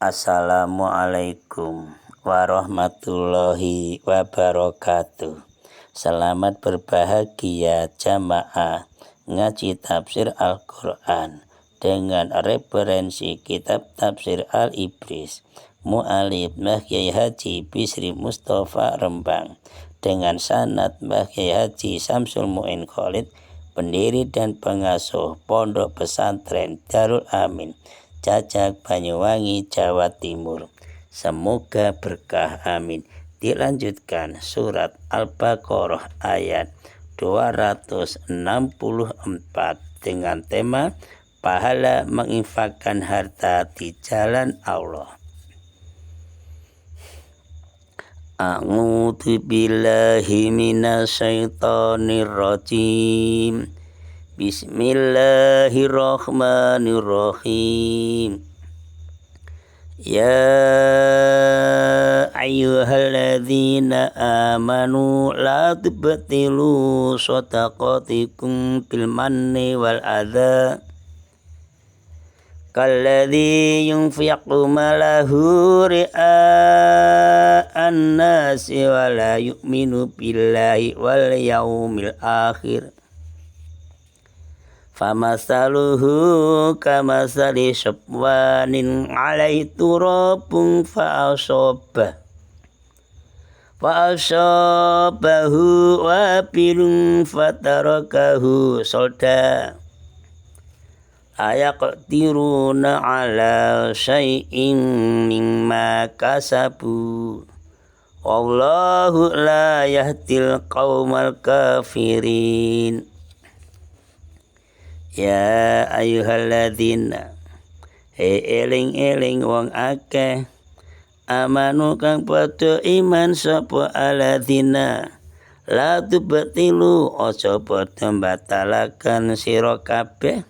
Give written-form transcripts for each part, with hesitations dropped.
Assalamualaikum warahmatullahi wabarakatuh. Selamat berbahagia jamaah ngaji tafsir Al-Quran dengan referensi kitab tafsir Al-Ibris mu'alif Mbah Kyai Haji Bisri Mustafa Rembang dengan sanad Mbah Kyai Haji Samsul Mu'in Khalid, pendiri dan pengasuh Pondok Pesantren Darul Amin, Cacak, Banyuwangi, Jawa Timur. Semoga berkah, amin. Dilanjutkan surat Al-Baqarah ayat 264 dengan tema pahala menginfakkan harta di jalan Allah. A'udzu billahi minasyaitonir rajim. Bismillahirrahmanirrahim. Ya ayyuhalladzina amanu la tubtilu shadaqatikum bil manni wal adza kalladzi yunfiqu malahu ria'an nasi wa la yu'minu billahi wal yaumil akhir. Famasaluhu kamasali syabwanin alaihi turabun fa'asabahu wabilun fatarakahu solda ayaqdiruna ala syai'in mimma kasabu wallahu la yahdil qaumal kafirin. Ya ayyuhalladzina eling wong akeh amanu kang padha iman sapa alladzina la tubtilu aja padha batalaken sira kabeh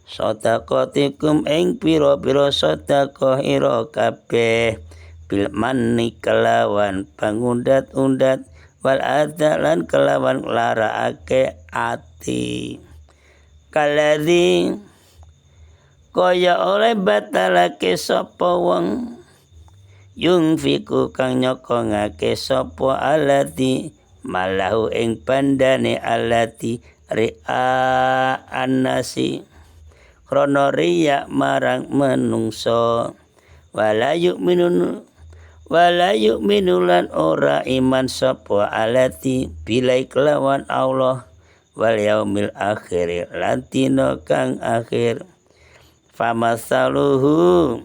shadaqatikum ing pira-pira sedekah ira kabeh bil manni kelawan pangundat-undat wal adza lan kelawan nglarakake ati kaladzi kaya oleh batalake sapa wong yungfiku kang nyokongake sapa alati malahu ing bandane alati ri'a annasi krana riya marang menungso wala yu'minu lan ora iman sapa alati bilai kelawan Allah wal yaumil akhir lan dina kang akhir. Famasaluhu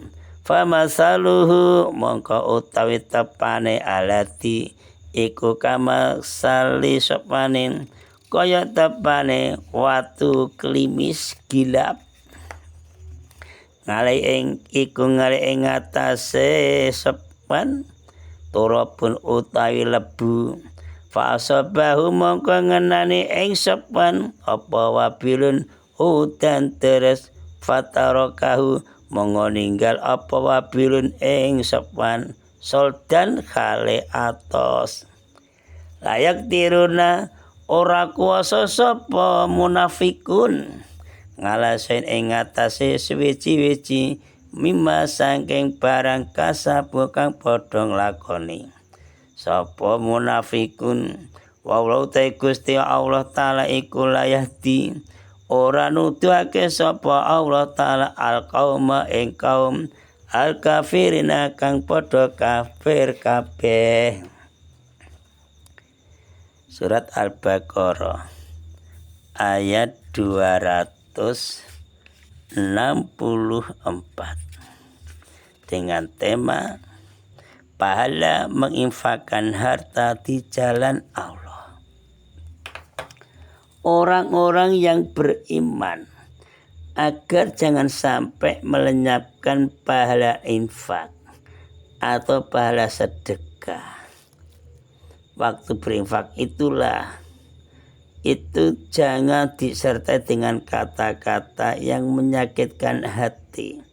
mongko utawi tepane alati iku kama sali sopanin kaya tepane watu klimis gilap ngale ing atase sepan turapun utawi lebu. Fa'asabahu mongko ngenani ing sepan apa wabilun udan teres fatarakahu mongko ninggal apa wabilun ing sepan soldan khale atos. Layak tiruna ora kuasa sapa munafikun ngalasen ing atase suwi-wiji mimma saking barang kasabu kang padha nglakoni. Sapa munafikun wallahu ta Gusti Allah taala iku layahdi ora nuduhake sapa Allah taala al-qauma ing kaum al-kafirina kang padha kafir kabeh. Surat Al-Baqarah ayat 264 dengan tema pahala menginfakkan harta di jalan Allah. Orang-orang yang beriman agar jangan sampai melenyapkan pahala infak atau pahala sedekah. Waktu berinfak itu jangan disertai dengan kata-kata yang menyakitkan hati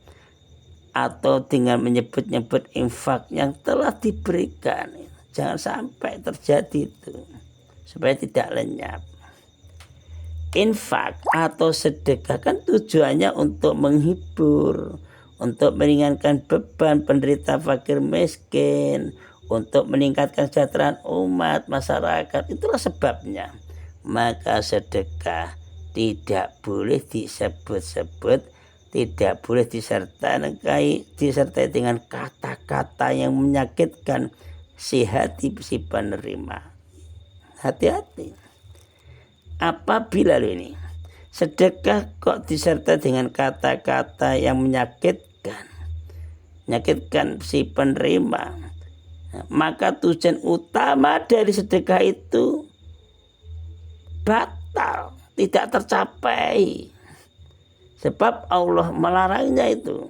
atau dengan menyebut-nyebut infak yang telah diberikan. Jangan sampai terjadi itu supaya tidak lenyap. Infak atau sedekah kan tujuannya untuk menghibur, untuk meringankan beban penderita fakir miskin, untuk meningkatkan kesejahteraan umat masyarakat. Itulah sebabnya. Maka sedekah tidak boleh disebut-sebut, tidak boleh disertai dengan kata-kata yang menyakitkan si hati si penerima. Hati-hati. Apabila ini sedekah kok disertai dengan kata-kata yang menyakitkan si penerima, maka tujuan utama dari sedekah itu batal, tidak tercapai. Sebab Allah melarangnya itu.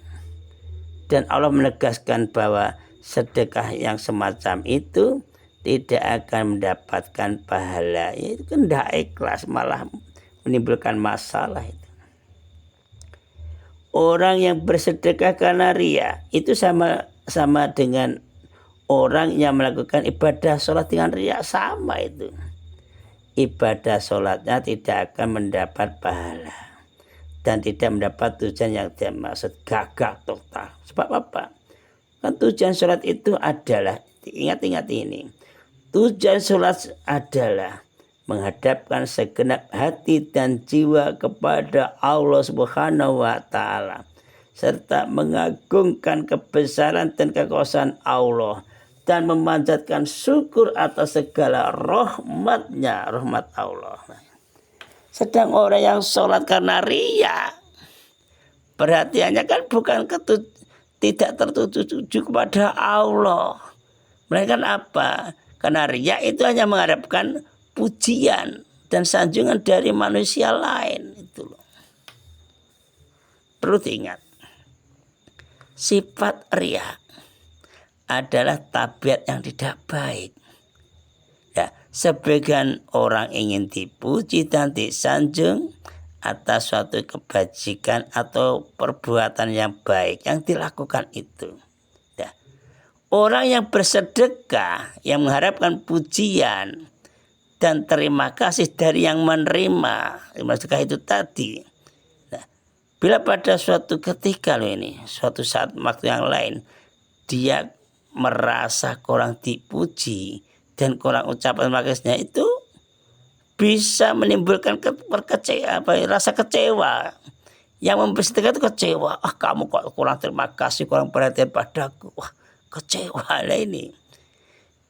Dan Allah menegaskan bahwa sedekah yang semacam itu tidak akan mendapatkan pahala. Itu kan tidak ikhlas, malah menimbulkan masalah itu. Orang yang bersedekah karena riya itu sama dengan orang yang melakukan ibadah sholat dengan riya, sama itu. Ibadah sholatnya tidak akan mendapat pahala dan tidak mendapat tujuan yang dimaksud, gagal total. Sebab apa? Kan tujuan sholat itu adalah, ingat-ingat ini, tujuan sholat adalah menghadapkan segenap hati dan jiwa kepada Allah Subhanahu wa Ta'ala, serta mengagungkan kebesaran dan kekuasaan Allah dan memanjatkan syukur atas segala rahmatnya, rahmat Allah. Sedang orang yang sholat karena riya, perhatiannya kan bukan tidak tertuju kepada Allah, melainkan apa? Karena riya itu hanya mengharapkan pujian dan sanjungan dari manusia lain. Itu loh. Perlu diingat, sifat riya adalah tabiat yang tidak baik. Ya, sebagian orang ingin dipuji dan disanjung atas suatu kebajikan atau perbuatan yang baik yang dilakukan itu. Ya. Orang yang bersedekah yang mengharapkan pujian dan terima kasih dari yang menerima sedekah itu tadi. Nah, bila pada suatu ketika suatu saat waktu yang lain dia merasa kurang dipuji dan kurang ucapan makasihnya, itu bisa menimbulkan rasa kecewa. Yang membersedekah itu kecewa. Kamu kok kurang terima kasih, kurang perhatian padaku. Kecewa lah ini.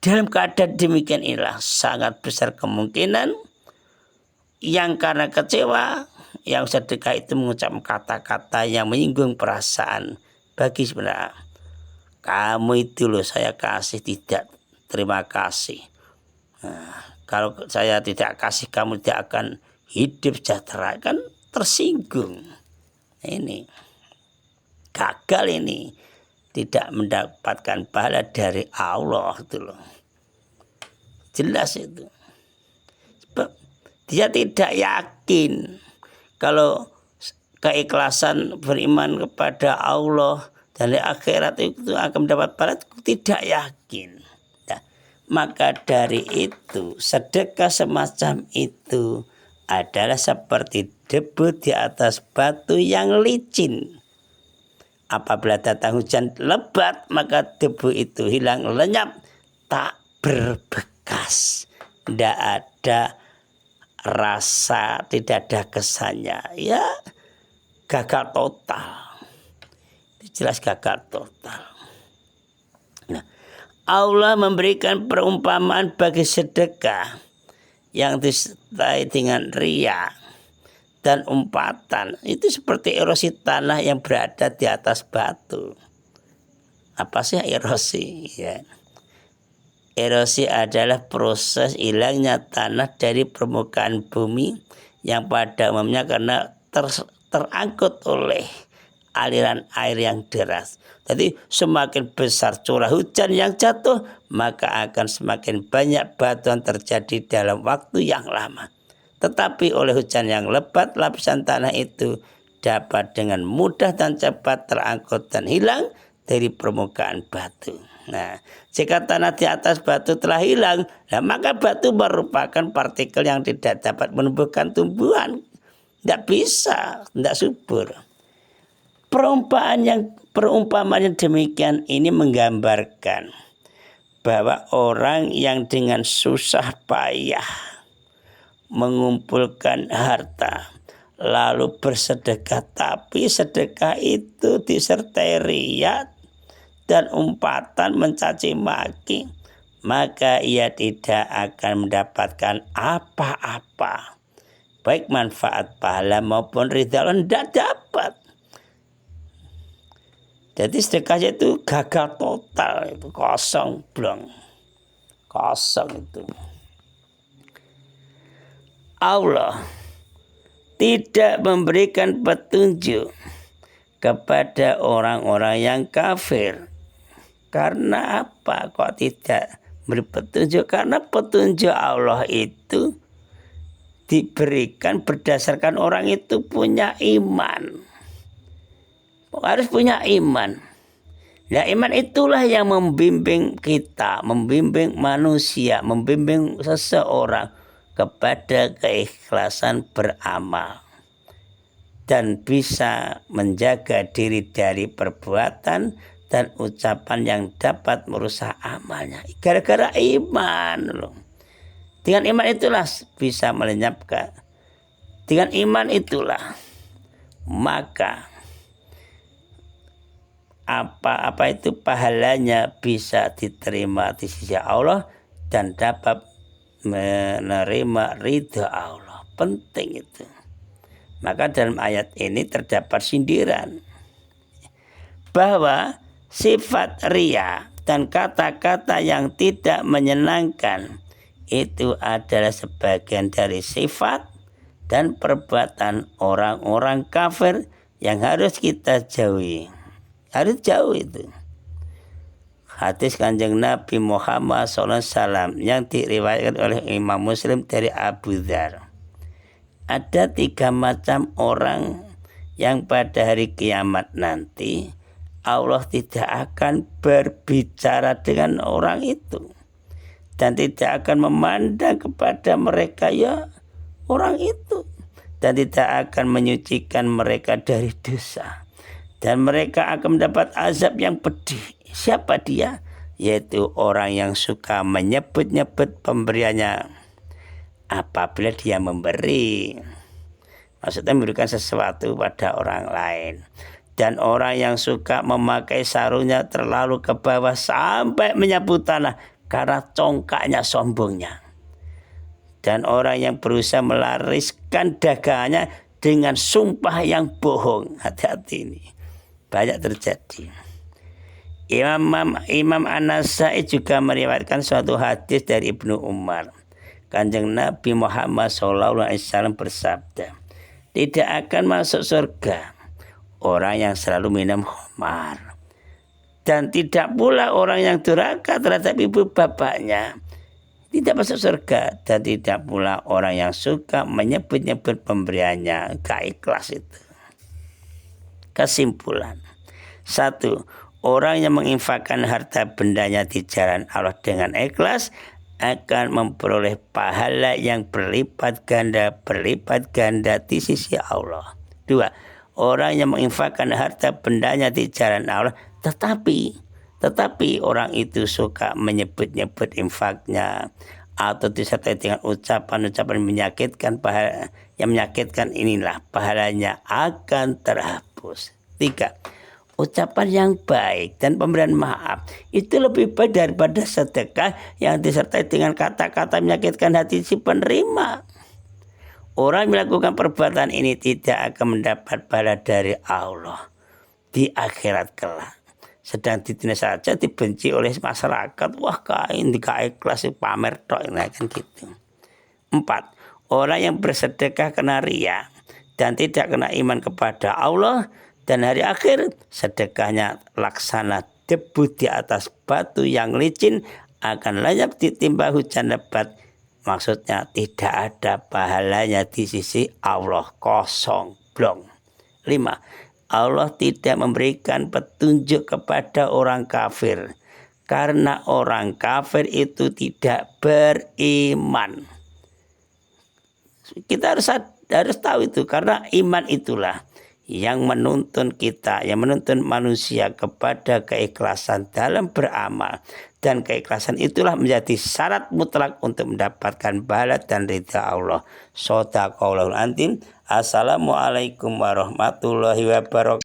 Dalam keadaan demikian inilah sangat besar kemungkinan yang karena kecewa, yang sedekah itu mengucapkan kata-kata yang menyinggung perasaan bagi sebenarnya. Kamu itu loh saya kasih tidak terima kasih. Kalau saya tidak kasih kamu tidak akan hidup sejahtera, kan tersinggung. Ini gagal, ini tidak mendapatkan pahala dari Allah itu loh. Jelas itu. Sebab dia tidak yakin kalau keikhlasan beriman kepada Allah dan di akhirat itu akan mendapat pahala, tidak yakin. Nah, maka dari itu sedekah semacam itu adalah seperti debu di atas batu yang licin. Apabila datang hujan lebat, maka debu itu hilang lenyap, tak berbekas, tidak ada rasa, tidak ada kesannya. Ya, gagal total. Jelas gagal total. Nah, Allah memberikan perumpamaan bagi sedekah yang disertai dengan riya dan umpatan. Itu seperti erosi tanah yang berada di atas batu. Apa sih erosi? Ya. Erosi adalah proses hilangnya tanah dari permukaan bumi yang pada umumnya karena terangkut oleh aliran air yang deras. Jadi semakin besar curah hujan yang jatuh, maka akan semakin banyak batuan terjadi dalam waktu yang lama. Tetapi oleh hujan yang lebat, lapisan tanah itu dapat dengan mudah dan cepat terangkut dan hilang dari permukaan batu. Nah, jika tanah di atas batu telah hilang, maka batu merupakan partikel yang tidak dapat menumbuhkan tumbuhan. Tidak bisa, tidak subur. Perumpamaan yang Perumpamaan demikian ini menggambarkan bahwa orang yang dengan susah payah mengumpulkan harta lalu bersedekah, tapi sedekah itu disertai riya dan umpatan mencaci maki, maka ia tidak akan mendapatkan apa-apa, baik manfaat pahala maupun ridha Allah, tidak dapat. Jadi sedekahnya itu gagal total, itu kosong blong, kosong itu. Allah tidak memberikan petunjuk kepada orang-orang yang kafir. Karena apa? Kok tidak beri petunjuk? Karena petunjuk Allah itu diberikan berdasarkan orang itu punya iman. Harus punya iman. Nah, iman itulah yang membimbing kita, membimbing manusia, membimbing seseorang kepada keikhlasan beramal dan bisa menjaga diri dari perbuatan dan ucapan yang dapat merusak amalnya. Gara-gara iman loh. Dengan iman itulah bisa melenyapkan. Dengan iman itulah maka apa itu pahalanya bisa diterima di sisi Allah dan dapat menerima ridha Allah. Penting itu. Maka dalam ayat ini terdapat sindiran bahwa sifat riya dan kata-kata yang tidak menyenangkan itu adalah sebagian dari sifat dan perbuatan orang-orang kafir yang harus kita jauhi. Harus jauh itu. Hadis Kanjeng Nabi Muhammad SAW yang diriwayatkan oleh Imam Muslim dari Abu Dzar. Ada 3 macam orang yang pada hari kiamat nanti Allah tidak akan berbicara dengan orang itu dan tidak akan memandang kepada mereka ya orang itu dan tidak akan menyucikan mereka dari dosa. Dan mereka akan mendapat azab yang pedih. Siapa dia? Yaitu orang yang suka menyebut-nyebut pemberiannya apabila dia memberi. Maksudnya memberikan sesuatu pada orang lain. Dan orang yang suka memakai sarungnya terlalu ke bawah sampai menyapu tanah karena congkaknya sombongnya. Dan orang yang berusaha melariskan dagangannya dengan sumpah yang bohong. Hati-hati ini. Banyak terjadi. Imam An-Nasai juga meriwayatkan suatu hadis dari Ibnu Umar. Kanjeng Nabi Muhammad SAW bersabda, tidak akan masuk surga orang yang selalu minum khamar, dan tidak pula orang yang durhaka terhadap ibu bapaknya. Tidak masuk surga. Dan tidak pula orang yang suka menyebut-nyebut pemberiannya. Gak ikhlas itu. Kesimpulan. 1. Orang yang menginfakkan harta bendanya di jalan Allah dengan ikhlas akan memperoleh pahala yang berlipat ganda di sisi Allah. 2. Orang yang menginfakkan harta bendanya di jalan Allah tetapi orang itu suka menyebut-nyebut infaknya atau disertai dengan ucapan-ucapan yang menyakitkan, inilah pahalanya akan terhapus. 3. Ucapan yang baik dan pemberian maaf itu lebih baik daripada sedekah yang disertai dengan kata-kata menyakitkan hati si penerima. Orang yang melakukan perbuatan ini tidak akan mendapat pahala dari Allah di akhirat kelak. Sedang di dunia saja dibenci oleh masyarakat. Wah, kain ikhlas pamer tok, kan gitu. 4. Orang yang bersedekah kena riya dan tidak kena iman kepada Allah dan hari akhir, sedekahnya laksana debu di atas batu yang licin, akan lenyap ditimpa hujan lebat. Maksudnya tidak ada pahalanya di sisi Allah, kosong blong. 5. Allah tidak memberikan petunjuk kepada orang kafir karena orang kafir itu tidak beriman. Kita harus tahu itu, karena iman itulah yang menuntun kita, yang menuntun manusia kepada keikhlasan dalam beramal. Dan keikhlasan itulah menjadi syarat mutlak untuk mendapatkan pahala dan ridha Allah. Shadaqallahul Azim. Assalamualaikum warahmatullahi wabarakatuh.